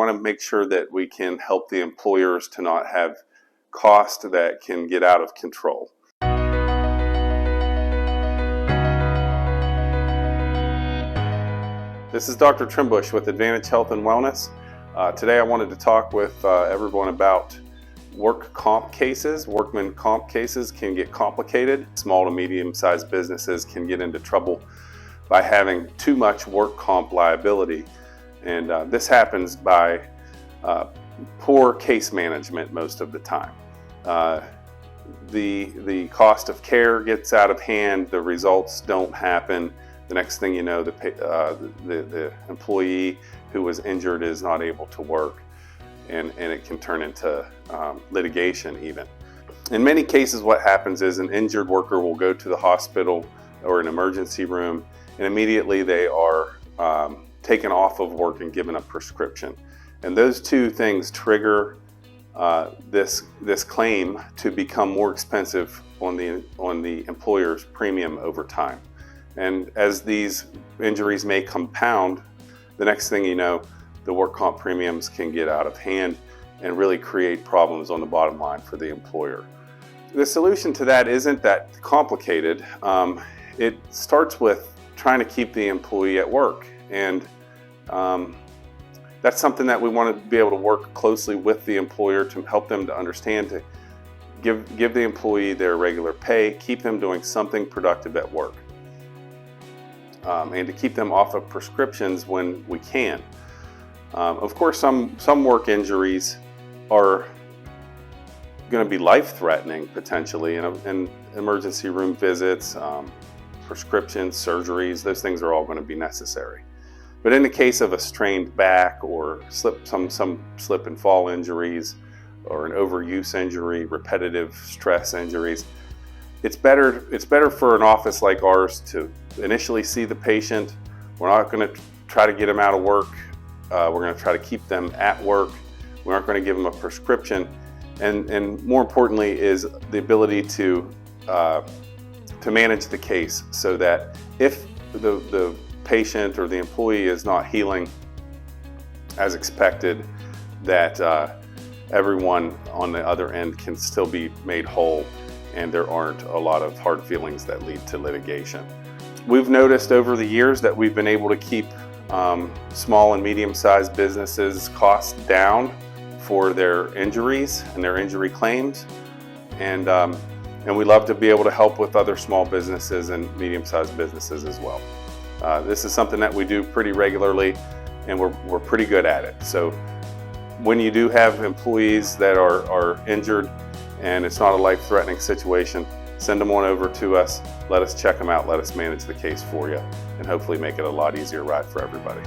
want to make sure that we can help the employers to not have costs that can get out of control. This is Dr. Trimbush with Advantage Health and Wellness. Today I wanted to talk with everyone about work comp cases. Workman comp cases can get complicated. Small to medium-sized businesses can get into trouble by having too much work comp liability. And this happens by poor case management most of the time. The cost of care gets out of hand, the results don't happen. The next thing you know, the employee who was injured is not able to work, and it can turn into litigation even. In many cases, what happens is an injured worker will go to the hospital or an emergency room, and immediately they are taken off of work and given a prescription. And those two things trigger this claim to become more expensive on the employer's premium over time. And as these injuries may compound, the next thing you know, the work comp premiums can get out of hand and really create problems on the bottom line for the employer. The solution to that isn't that complicated. It starts with trying to keep the employee at work. And that's something that we want to be able to work closely with the employer to help them to understand, to give the employee their regular pay, keep them doing something productive at work. And to keep them off of prescriptions when we can. Of course, some work injuries are going to be life-threatening potentially, and emergency room visits, prescriptions, surgeries, those things are all going to be necessary. But in the case of a strained back or some slip and fall injuries, or an overuse injury, repetitive stress injuries, it's better for an office like ours to initially see the patient. We're not going to try to get them out of work. We're going to try to keep them at work. We aren't going to give them a prescription. And more importantly is the ability to manage the case, so that if the patient or the employee is not healing as expected, that everyone on the other end can still be made whole, and there aren't a lot of hard feelings that lead to litigation. We've noticed over the years that we've been able to keep small and medium-sized businesses' costs down for their injuries and their injury claims, and we love to be able to help with other small businesses and medium-sized businesses as well. This is something that we do pretty regularly, and we're pretty good at it. So when you do have employees that are injured and it's not a life-threatening situation, send them on over to us, let us check them out, let us manage the case for you, and hopefully make it a lot easier ride for everybody.